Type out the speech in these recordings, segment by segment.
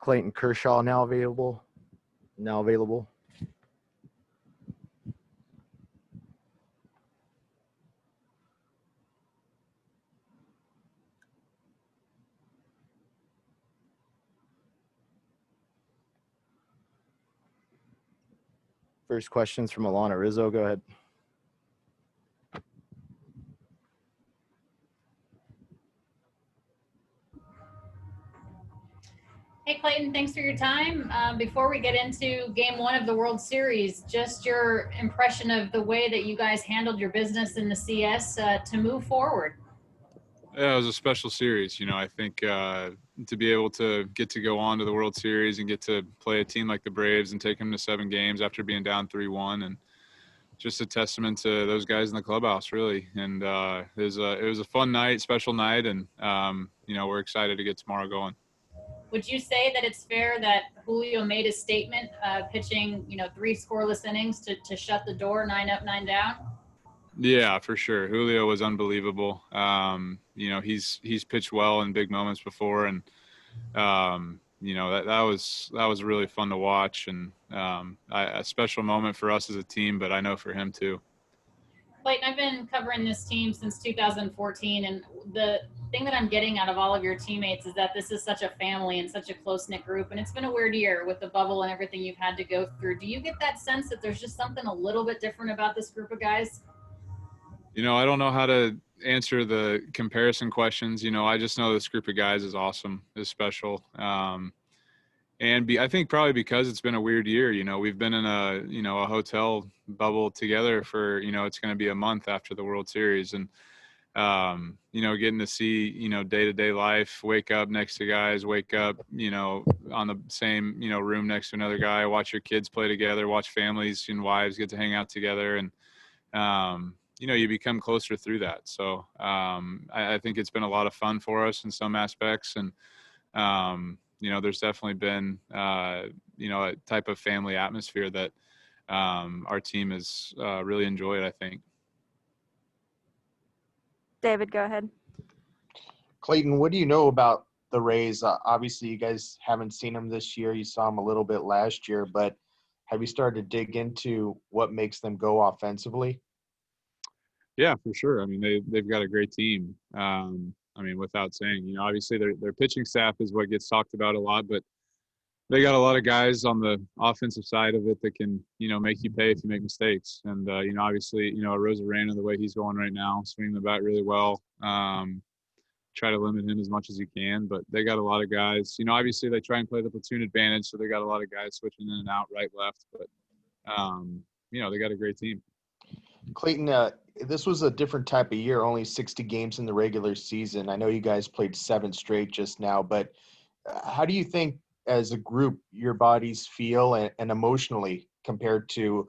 Clayton Kershaw now available? First question's from Alanna Rizzo. Go ahead. Hey, Clayton, thanks for your time. Before we get into game one of the World Series, just your impression of the way that you guys handled your business in the CS to move forward. Yeah, it was a special series. I think to be able to get to go on to the World Series and get to play a team like the Braves and take them to 7 games after being down 3-1, and just a testament to those guys in the clubhouse, really. And it was a fun night, special night, and we're excited to get tomorrow going. Would you say that it's fair that Julio made a statement pitching, 3 scoreless innings to shut the door, 9 up, 9 down? Yeah, for sure. Julio was unbelievable. He's pitched well in big moments before, and that was really fun to watch, and a special moment for us as a team, but I know for him too. Clayton, I've been covering this team since 2014, and the thing that I'm getting out of all of your teammates is that this is such a family and such a close-knit group, and it's been a weird year with the bubble and everything you've had to go through. Do you get that sense that there's just something a little bit different about this group of guys? I don't know how to answer the comparison questions. I just know this group of guys is awesome, is special. I think probably because it's been a weird year. We've been in a hotel bubble together for, it's going to be a month after the World Series. And, getting to see, day-to-day life, wake up next to guys, wake up, on the same, room next to another guy, watch your kids play together, watch families and wives get to hang out together. And, you become closer through that. So I think it's been a lot of fun for us in some aspects. And, there's definitely been, a type of family atmosphere that our team has really enjoyed, I think. David, go ahead. Clayton, what do you know about the Rays? Obviously, you guys haven't seen them this year. You saw them a little bit last year, but have you started to dig into what makes them go offensively? Yeah, for sure. I mean, they've got a great team. Without saying, obviously their pitching staff is what gets talked about a lot, but they got a lot of guys on the offensive side of it that can, make you pay if you make mistakes. And, obviously, Rosarena, the way he's going right now, swinging the bat really well. Try to limit him as much as you can, but they got a lot of guys. Obviously they try and play the platoon advantage, so they got a lot of guys switching in and out, right, left. But, they got a great team. Clayton, this was a different type of year, only 60 games in the regular season. I know you guys played 7 straight just now, but how do you think as a group your bodies feel and emotionally compared to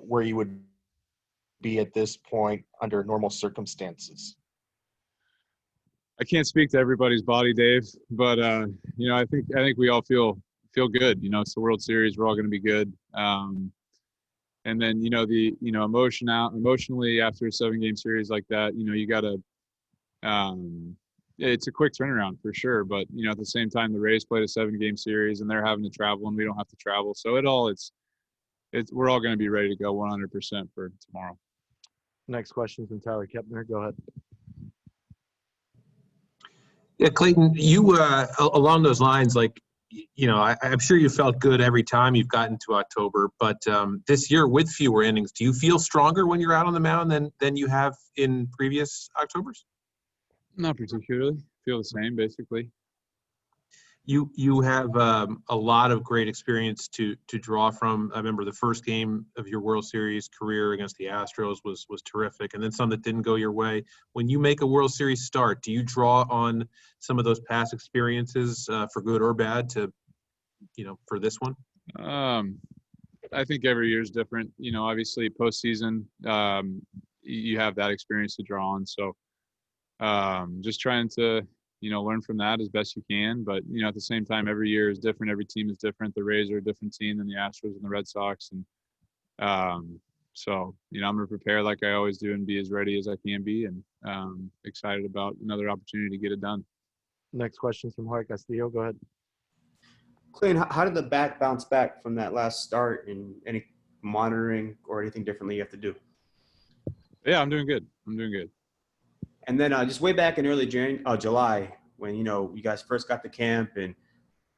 where you would be at this point under normal circumstances? I can't speak to everybody's body, Dave, but I think we all feel good. It's the World Series. We're all going to be good. And then, emotionally after a 7-game series like that, you got to, it's a quick turnaround for sure. But, at the same time, the Rays played a 7-game series and they're having to travel and we don't have to travel. So we're all going to be ready to go 100% for tomorrow. Next question from Tyler Kepner. Go ahead. Yeah, Clayton, you, along those lines, I'm sure you felt good every time you've gotten to October, but this year with fewer innings, do you feel stronger when you're out on the mound than you have in previous Octobers? Not particularly. Feel the same, basically. You have a lot of great experience to draw from. I remember the first game of your World Series career against the Astros was terrific, and then some that didn't go your way. When you make a World Series start, do you draw on some of those past experiences for good or bad to, for this one? I think every year is different. Obviously postseason, you have that experience to draw on. So just trying to learn from that as best you can. But, at the same time, every year is different. Every team is different. The Rays are a different team than the Astros and the Red Sox. And so, I'm going to prepare like I always do and be as ready as I can be, and excited about another opportunity to get it done. Next question is from Jorge Castillo. Go ahead. Clayton, how did the back bounce back from that last start, and any monitoring or anything differently you have to do? Yeah, I'm doing good. And then just way back in early July, when, you guys first got to camp and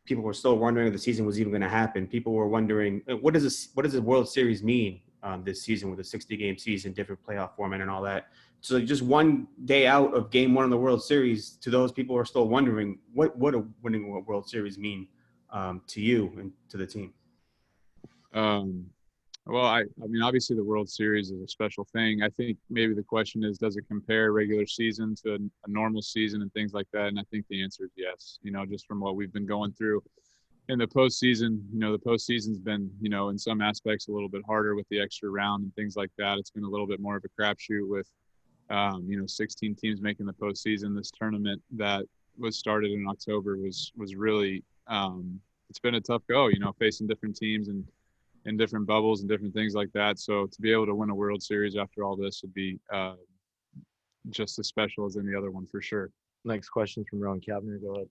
people were still wondering if the season was even going to happen. People were wondering, what does the World Series mean this season with a 60-game season, different playoff format and all that? So just one day out of Game 1 of the World Series, to those people who are still wondering, what winning a World Series mean to you and to the team? Well, I mean, obviously the World Series is a special thing. I think maybe the question is, does it compare regular season to a normal season and things like that? And I think the answer is yes. Just from what we've been going through in the postseason, the postseason's been, in some aspects a little bit harder with the extra round and things like that. It's been a little bit more of a crapshoot with, 16 teams making the postseason. This tournament that was started in October was really, it's been a tough go, facing different teams and in different bubbles and different things like that. So to be able to win a World Series after all this would be just as special as any other one for sure. Next question from Rowan Kavner. Go ahead.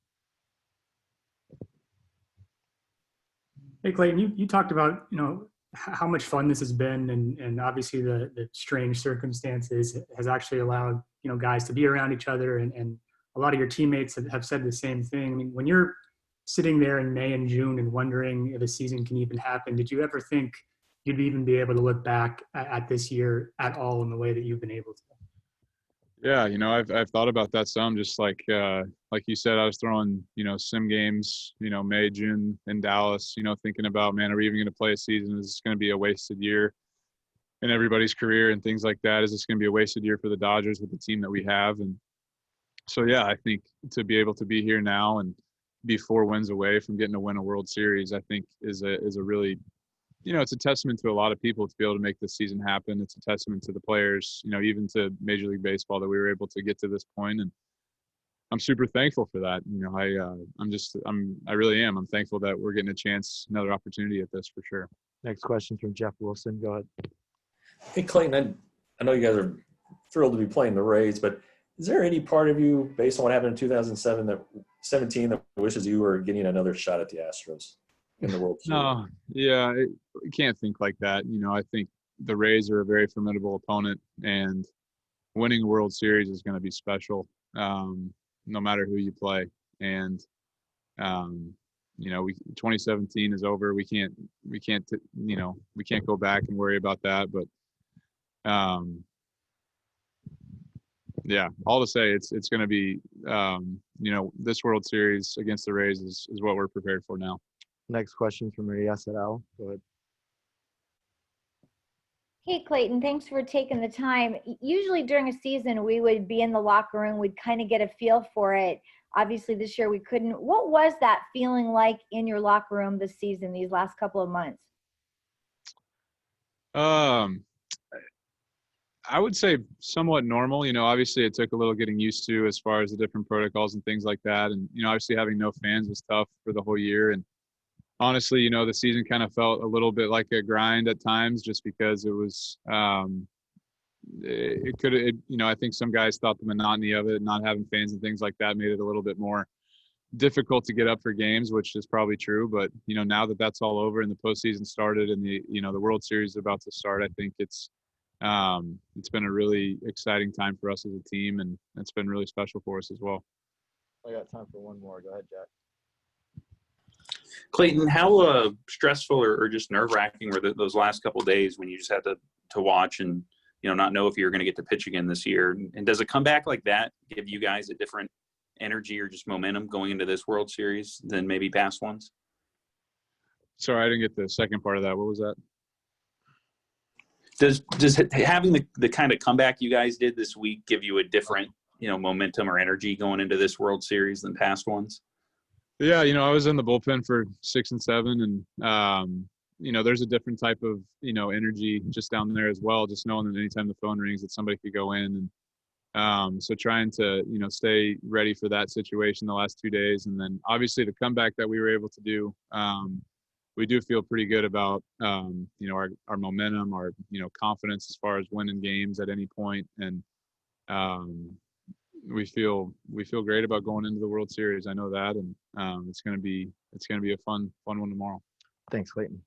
Hey, Clayton, you talked about, how much fun this has been, and obviously the strange circumstances has actually allowed, guys to be around each other, and a lot of your teammates have said the same thing. I mean, when you're sitting there in May and June and wondering if a season can even happen, did you ever think you'd even be able to look back at this year at all in the way that you've been able to? Yeah, I've thought about that some. Just like you said, I was throwing sim games, May, June in Dallas. Thinking about, man, are we even going to play a season? Is this going to be a wasted year in everybody's career and things like that? Is this going to be a wasted year for the Dodgers with the team that we have? And so, yeah, I think to be able to be here now and be 4 wins away from getting to win a World Series, I think is a really, it's a testament to a lot of people to be able to make this season happen. It's a testament to the players, even to Major League Baseball, that we were able to get to this point. And I'm super thankful for that. I really am. I'm thankful that we're getting a chance, another opportunity at this for sure. Next question from Jeff Wilson. Go ahead. Hey, Clayton, I know you guys are thrilled to be playing the Rays, but is there any part of you, based on what happened in 2017, that wishes you were getting another shot at the Astros in the World Series? No, yeah, I can't think like that. I think the Rays are a very formidable opponent, and winning a World Series is going to be special, no matter who you play. And 2017 is over. We can't go back and worry about that. But yeah, all to say, it's going to be, this World Series against the Rays is what we're prepared for now. Next question from Maria Serrao. Go ahead. Hey, Clayton, thanks for taking the time. Usually during a season, we would be in the locker room. We'd kind of get a feel for it. Obviously, this year we couldn't. What was that feeling like in your locker room this season, these last couple of months? I would say somewhat normal. Obviously it took a little getting used to as far as the different protocols and things like that. And, obviously having no fans was tough for the whole year. And honestly, the season kind of felt a little bit like a grind at times, just because it was, I think some guys thought the monotony of it, not having fans and things like that, made it a little bit more difficult to get up for games, which is probably true. But, now that that's all over and the postseason started and the World Series is about to start, I think it's been a really exciting time for us as a team, and it's been really special for us as well. I got time for one more. Go ahead, Jack. Clayton, how stressful or just nerve-wracking were those last couple of days when you just had to watch and not know if you were going to get to pitch again this year? And does a comeback like that give you guys a different energy or just momentum going into this World Series than maybe past ones? Sorry, I didn't get the second part of that. What was that? Does having the kind of comeback you guys did this week give you a different momentum or energy going into this World Series than past ones? Yeah, I was in the bullpen for 6 and 7, and there's a different type of energy just down there as well. Just knowing that anytime the phone rings, that somebody could go in, and so trying to stay ready for that situation the last 2 days, and then obviously the comeback that we were able to do. We do feel pretty good about our momentum, our confidence as far as winning games at any point, and we feel great about going into the World Series. I know that, and it's gonna be a fun one tomorrow. Thanks, Clayton.